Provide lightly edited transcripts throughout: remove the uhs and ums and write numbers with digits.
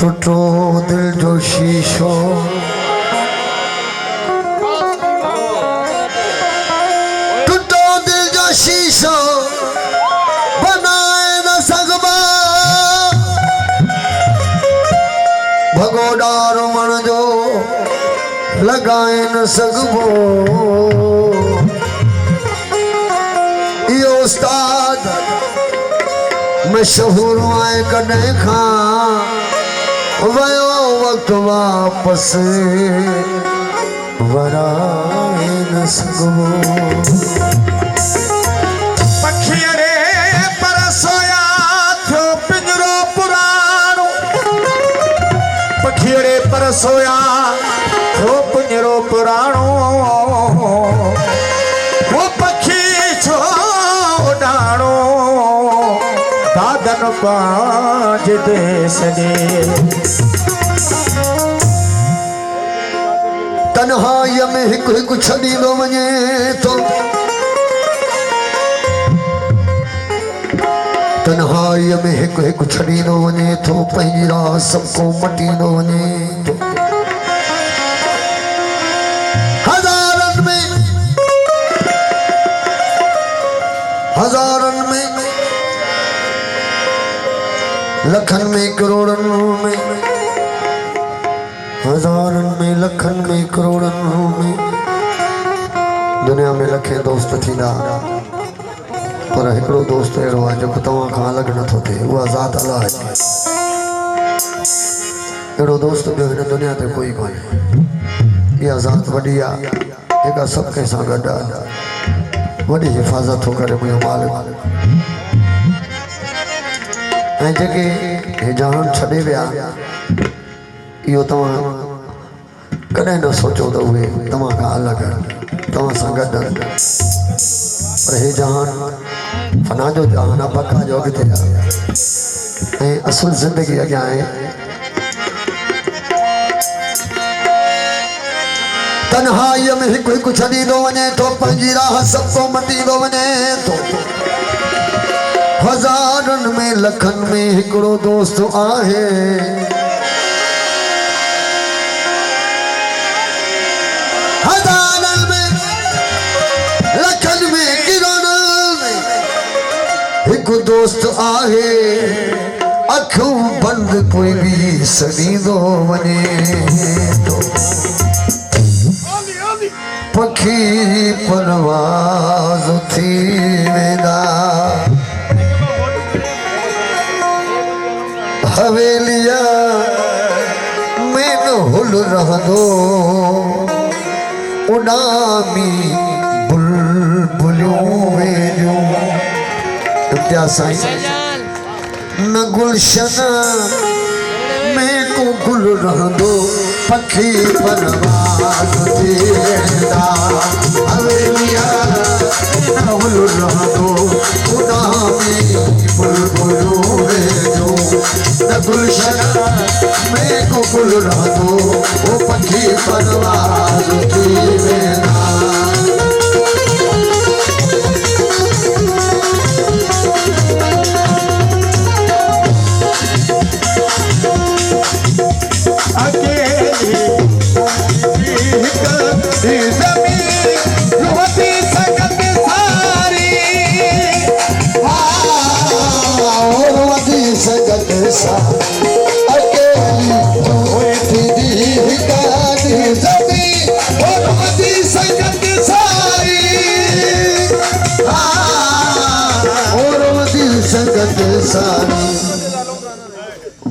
टूटो दिल जो शीशो टूटो दिल जो शीशो बनाए न सगबा भगोडार मन जो लगाए न सगबो यो उस्ताद मशहूर आए कॾहिं खां वयो वक्त वापस वराए न सघबो पखियड़े पर सोया थियो पिंजरो पुराणो पखियड़े पर सोया थियो पिंजरो पुराणो वो पखी छो उॾाणो दादन पांच देश ॾे तन्हाई में हिकु हिकु छॾींदो वञे थो तन्हाई में हिकु हिकु छॾींदो वञे थो पंहिंजी राह सबको मटींदो वञे थो हज़ारनि में लखन में करोड़न में हज़ारन में लखन में करोड़न में दुनिया में लखे दोस्त थींदा पर हिकिड़ो दोस्त अहिड़ो आहे जेको तव्हां खां अलॻि नथो थिए उहा ज़ात अलाह आहे अहिड़ो दोस्त ॿियो हिन दुनिया ते कोई कोन्हे इहा ज़ात वॾी आहे जेका सभु कंहिं सां गॾु आहे वॾी हिफ़ाज़त थो करे मुंहिंजो मालिक ऐं जेके हे जान छॾे विया इहो तव्हां कॾहिं न सोचो त उहे तव्हां खां अलॻि तव्हां सां गॾु पर हे जहान फना जो जहान आहे बका जो अॻिते आहे ऐं असुल ज़िंदगी अॻियां आहे तन्हाईअ में हिकु हिकु छॾींदो वञे थो पंहिंजी राह सबको मटींदो वञे थो हज़ारनि में लखनि में हिकिड़ो दोस्त आहे हज़ारनि में लखनि में करोड़नि में हिकु दोस्त आहे अखियूं बंदि कोई बि सॾींदो वञे थो पखी परवाज़ थी वेंदा हवेलिया में न हुल रहंदो उॾामी बुलबुलियूं वेंदियूं इम्तियाज़ साईं न गुलशन में को गुल रहंदो पखी परवाज़ थी वेंदा हवेलिया में हुल रहंदो उॾामी बुलबुलियूं वेंदियूं न गुलशन में को गुल रहंदो वो पखी परवाज़ थी वेंदा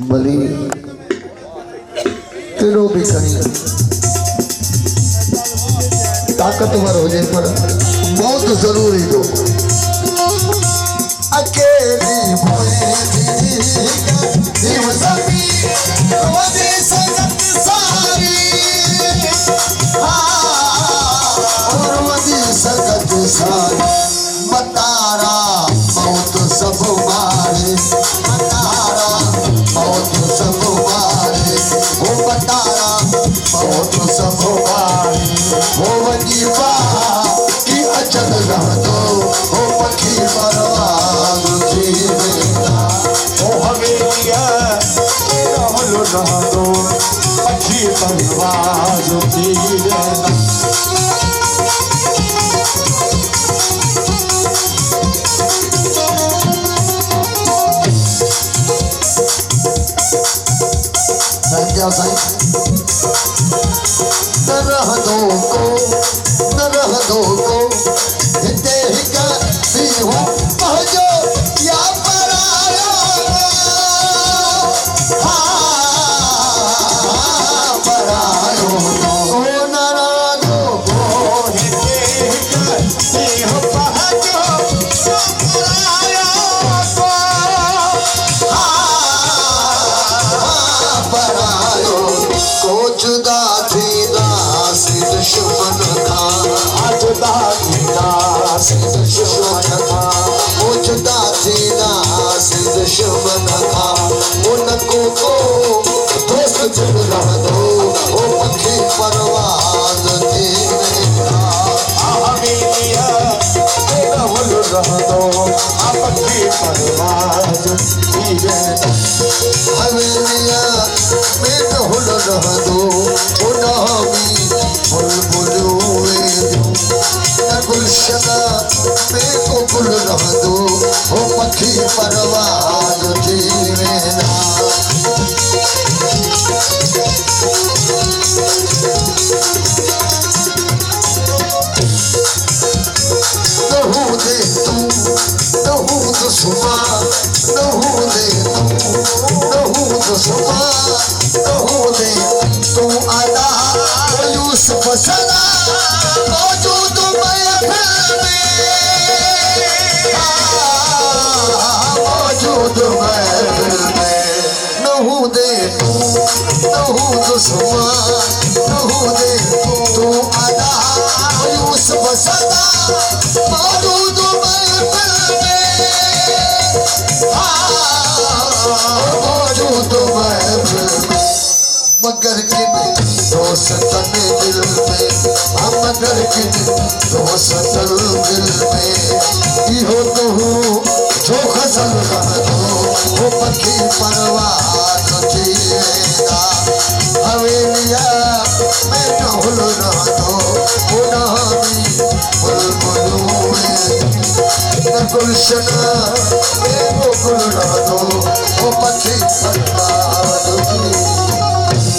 भली कहिड़ो बि कहीं ताकतवर हुजे पर मौत ज़रूरी हो अकेली मतारा मौत सब मारे मतारा मौत सब मारे वो मतारा मौत सब मारे वो वजीफा की अचल रहंदो वो पखी परवाज़ थी वेंदा वो हवेलिया रहा दो अच्छी परवाज की रहना क्या साईं न रह दो को हिते हिक भी हूँ पहुँचो या परायो परायो को न रह दो को हिते हिक भी हूँ पहुँचो या परायो परायो को जुदा थी नासी दुश्मन का जुदा थी नासी दुश्मन का वो जुदा थी नासी दुश्मन का उनको दोस्त चुन रह दो वो पक्षी परवाज की हमेलिया बेगहुल रह दो आपकी परवाज की हवेलिया में हुल रह दो उनामी बुलबुल हुए न गुलशना में को गुल रह दो वो पक्षी परवाज जीवे ना नहू दे तू सुमा नहू दे तू सुमा नहू दे तू आदा यूसुफ सदा मौजूद महफिल में नहू दे तू सुमा नहू दे तू आदा यूसुफ सदा मौजूद महफिल मौजूद महफिल मगर किन दोस्तन दिल में मगर किन दोस्तन दिल में इहो तो हूँ जो खसल रह दो वो पक्षी परवाज जीवेगा हवेलिया में नहुल रह दो वो नामी बुलबुल गुलशना में वो गुल रह दो वो पक्षी